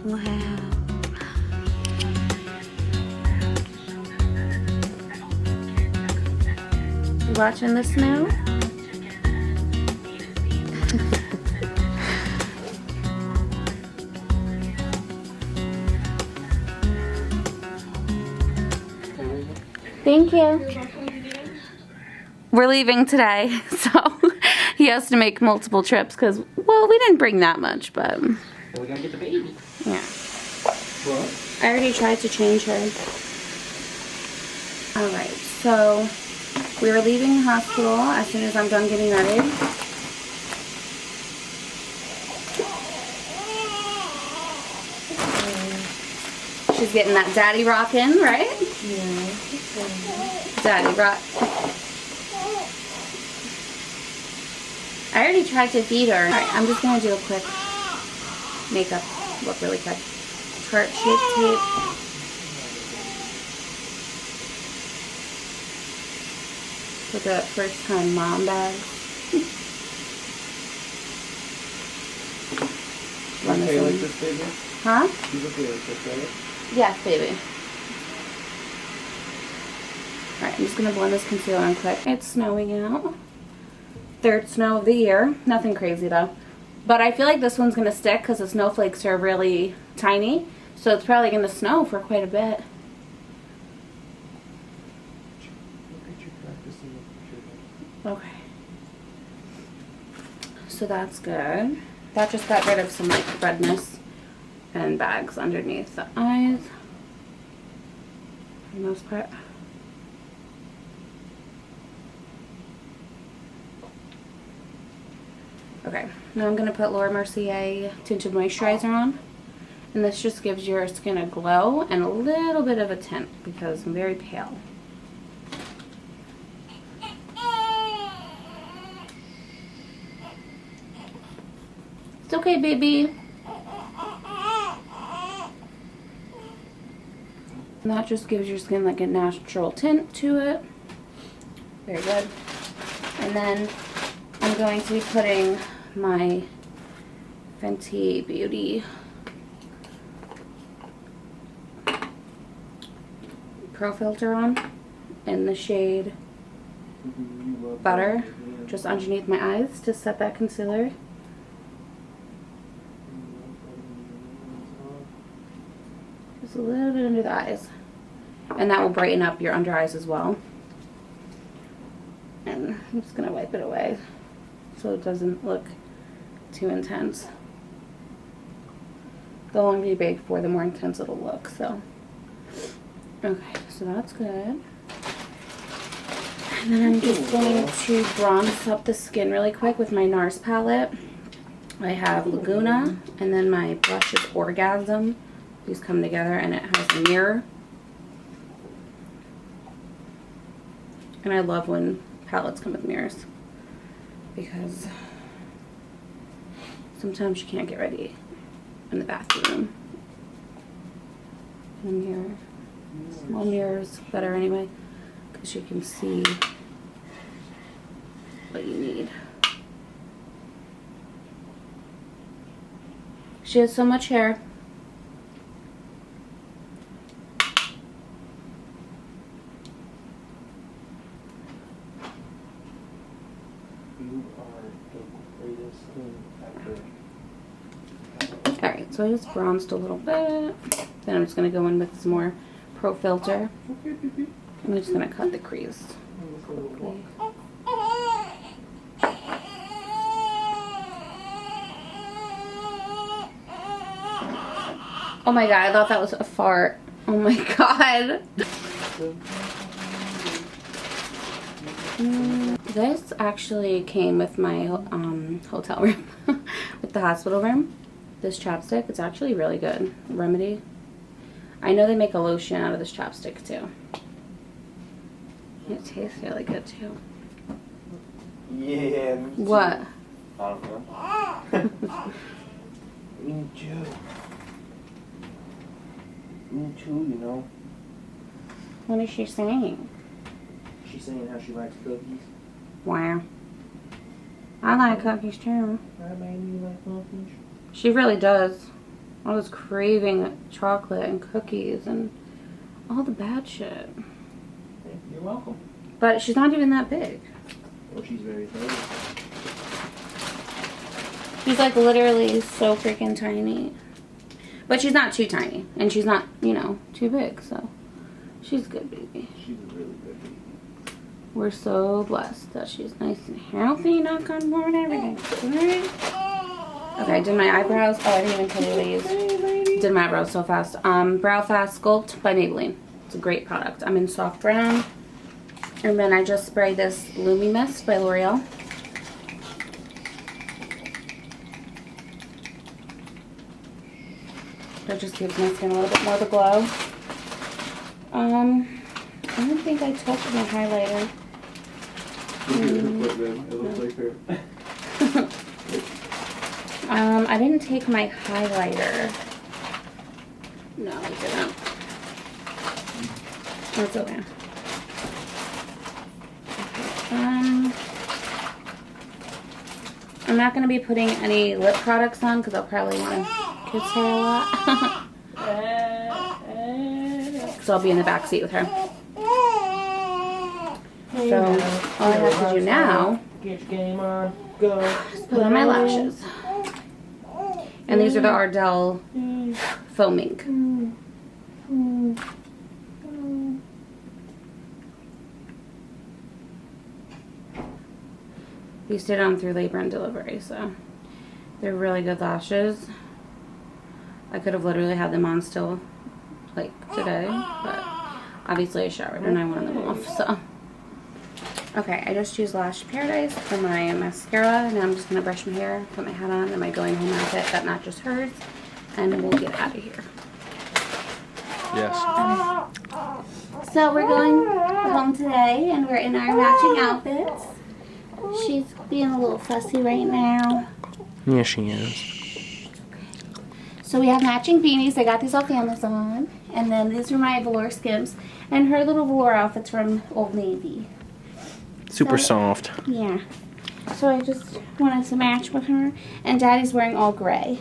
Wow. You watching the snow? Thank you. We're leaving today, so he has to make multiple trips because, well, we didn't bring that much, but Well, we gotta get the baby. yeah. What? I already tried to change her. Alright, so we were leaving the hospital as soon as I'm done getting ready. She's getting that daddy rockin', right? Yeah. Daddy rock. I already tried to feed her. Alright, I'm just gonna do a quick makeup look really quick. Heart shape tape. With a first time mom bag. You okay like this, baby? Huh? You okay like this, baby? Yes, baby. Alright, I'm just going to blend this concealer on quick. It's snowing out. Third snow of the year. Nothing crazy though. But I feel like this one's going to stick because the snowflakes are really tiny. So it's probably going to snow for quite a bit. Look at you practicing with your Okay. So that's good. That just got rid of some like redness and bags underneath the eyes. For the most part. Okay, now I'm going to put Laura Mercier Tinted Moisturizer on. And this just gives your skin a glow and a little bit of a tint because I'm very pale. It's okay, baby. And that just gives your skin like a natural tint to it. Very good. And then I'm going to be putting my Fenty Beauty Pro Filter on in the shade Butter, just underneath my eyes to set that concealer. Just a little bit under the eyes. And that will brighten up your under eyes as well. And I'm just going to wipe it away so it doesn't look too intense. The longer you bake for, the more intense it'll look. So, okay, so that's good. And then I'm just going to bronze up the skin really quick with my NARS palette. I have Laguna, and then my blush is Orgasm. These come together, and it has a mirror. And I love when palettes come with mirrors because sometimes you can't get ready in the bathroom. And a mirror. Small mirrors better anyway because you can see what you need. She has so much hair. You are the greatest thing ever. Alright, so I just bronzed a little bit. Then I'm just going to go in with some more Pro Filter. I'm just going to cut the crease. quickly. Oh my god, I thought that was a fart. Oh my god. This actually came with my hotel room, with the hospital room. This chapstick, it's actually really good. Remedy. I know they make a lotion out of this chapstick too. It tastes really good too. Yeah. What? I don't know. Me too. Me too, you know. What is she saying? She's saying how she likes cookies. Wow. I like cookies too. I made you like cookies. She really does. I was craving chocolate and cookies and all the bad shit. Hey, you're welcome. But she's not even that big. Well, she's very tiny. She's like literally so freaking tiny. But she's not too tiny. And she's not, you know, too big. So she's a good baby. She's a really good baby. We're so blessed that she's nice and healthy, knock on wood, everything. Right? Okay, I did my eyebrows. Oh, I didn't even tell you what I used. Did my eyebrows so fast. Brow Fast Sculpt by Maybelline. It's a great product. I'm in soft brown. And then I just sprayed this Lumi Mist by L'Oreal. That just gives my skin a little bit more of a glow. I don't think I touched my highlighter. It looks like her. I didn't take my highlighter. No, I didn't. That's okay. I'm not going to be putting any lip products on because I'll probably want to kiss her a lot. So I'll be in the back seat with her. So all I have to do now Get your game on. Go. is put on my lashes. And these are the Ardell Foaming. These stayed on through labor and delivery, so they're really good lashes. I could have literally had them on still, like, today, but obviously I showered and I wanted them off, so. Okay, I just used Lash Paradise for my mascara. Now I'm just going to brush my hair, put my hat on, and my going home outfit that matches hers, and we'll get out of here. Yes. So we're going home today, and we're in our matching outfits. She's being a little fussy right now. Yeah, she is. So we have matching beanies. I got these off Amazon. And then these are my velour skims. And her little velour outfit's from Old Navy. Super soft. Yeah. So I just wanted to match with her. And Daddy's wearing all gray.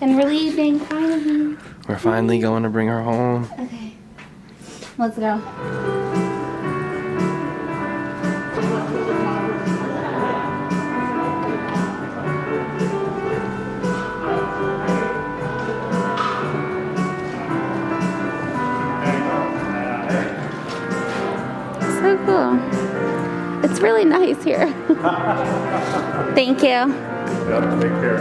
And we're leaving finally. We're finally going to bring her home. Okay. Let's go. So cool. It's really nice here. Thank you. Yeah, take care.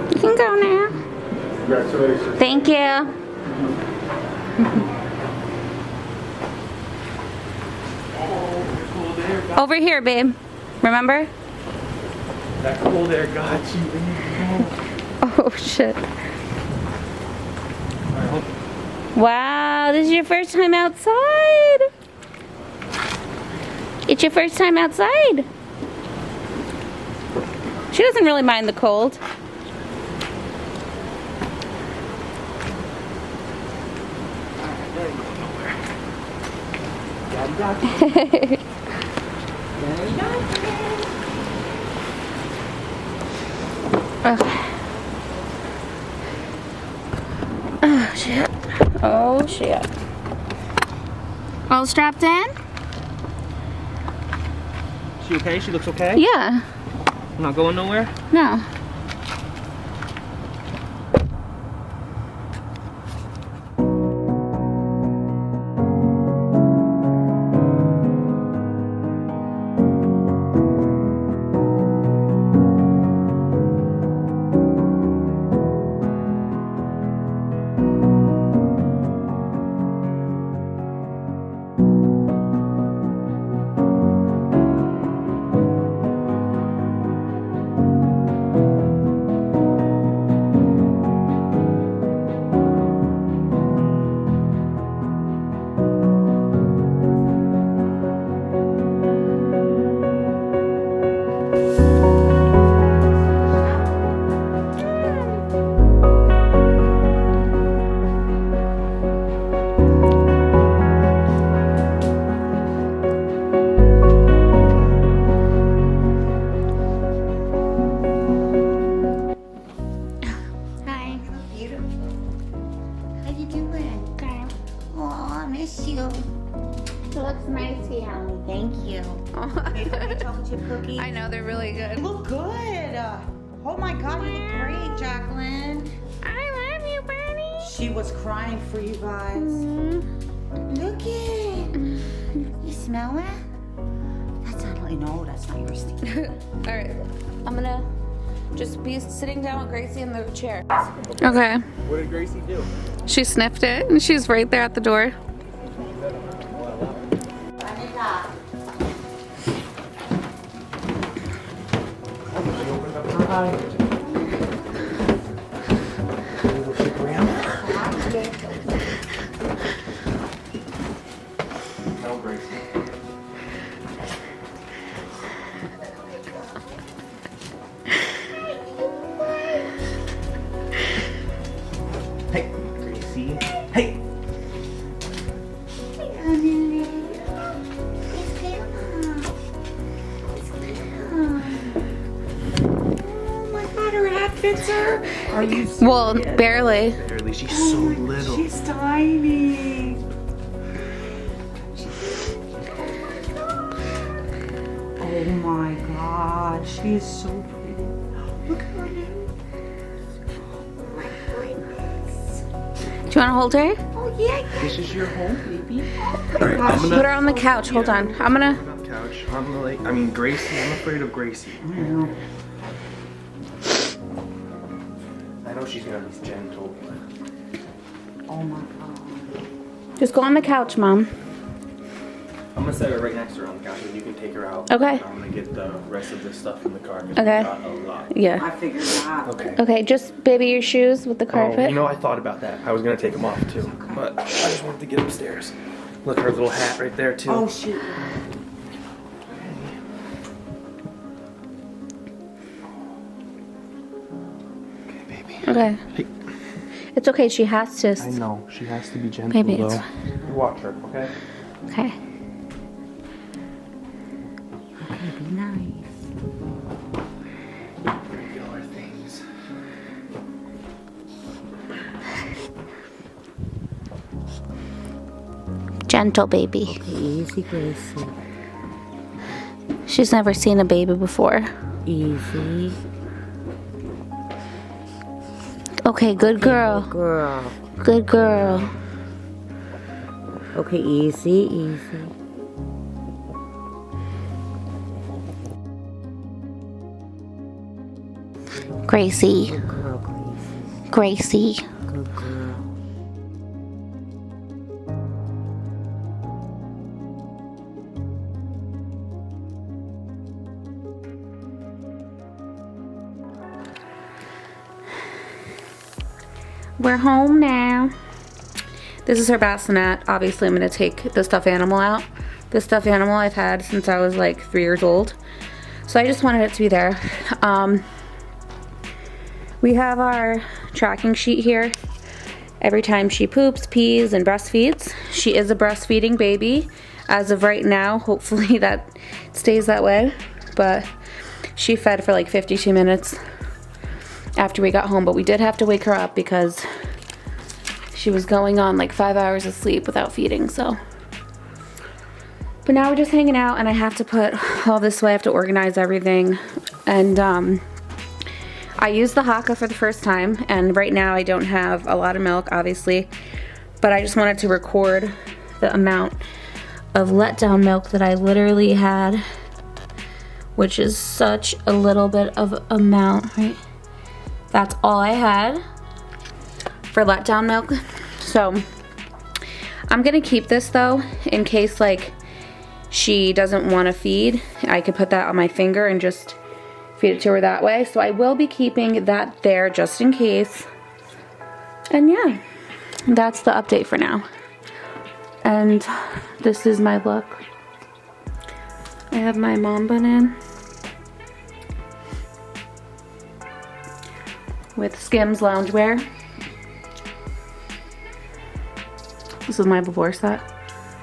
You can go now. Congratulations. Thank you. Over here, babe. Remember? That cold air got you. Oh, shit. Wow, this is your first time outside. It's your first time outside. She doesn't really mind the cold. Daddy got you. Daddy got Okay. Oh, shit. Oh, shit. All strapped in? She okay? She looks okay? Yeah. Not going nowhere? No. I know, they're really good. You look good. Oh my God, you look great, Jacqueline. I love you, Bernie. She was crying for you guys. Look it. You smell it? That's not, no, that's not yours. All right, I'm gonna just be sitting down with Gracie in the chair. Okay. What did Gracie do? She sniffed it, and she's right there at the door. She opened up her eye. Little shit grandma. No, Gracie. Hey, Gracie. Hey. Fits her. Are you serious? Well, barely. Barely. She's so little. She's tiny. Oh my God, she's so pretty. Look at her. Oh my goodness. Do you want to hold her? Oh yeah. This is your home, baby. Alright, I'm gonna Put her on the couch. Hold on. I'm gonna. on the couch. I'm gonna like. I mean, Gracie. I'm afraid of Gracie. I know. I know she's gonna be gentle. Oh my God. Just go on the couch, Mom. I'm gonna set her right next to her on the couch, and you can take her out. Okay. I'm gonna get the rest of this stuff from the car. 'Cause Okay. we got a lot. Yeah. I figured that. Okay. Okay, just baby your shoes with the Oh, carpet. you know, I thought about that. I was gonna take them off too, but I just wanted to get upstairs. Look, her little hat right there too. Oh shoot. Okay, baby. Okay. Hey, It's okay. She has to. I know she has to be gentle Baby, though. it's You watch her, okay? Okay. Be nice. Regular things. Gentle baby. Easy, Gracie. She's never seen a baby before. Easy. Okay, good girl. Girl. Good girl. Okay, easy, easy. Gracie. Good girl, Gracie. Gracie. Good girl. We're home now. This is her bassinet. Obviously, I'm going to take the stuffed animal out. This stuffed animal I've had since I was like 3 years old. So I just wanted it to be there. We have our tracking sheet here. Every time she poops, pees, and breastfeeds. She is a breastfeeding baby. As of right now, hopefully that stays that way. But she fed for like 52 minutes after we got home. But we did have to wake her up because she was going on like 5 hours of sleep without feeding, so. But now we're just hanging out, and I have to put all this away. I have to organize everything. And I used the Haka for the first time, and right now I don't have a lot of milk, obviously. But I just wanted to record the amount of letdown milk that I literally had, which is such a little bit of amount, right? That's all I had for letdown milk. So I'm gonna keep this though, in case like she doesn't want to feed. I could put that on my finger and just feed it to her that way. So I will be keeping that there just in case. And yeah, that's the update for now. And this is my look. I have my mom bun in with Skims loungewear. This is my before set.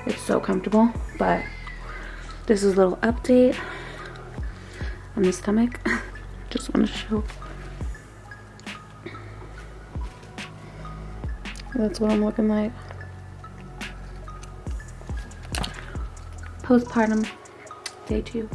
It's so comfortable, but this is a little update on the stomach. Just want to show. That's what I'm looking like. Postpartum, day 2.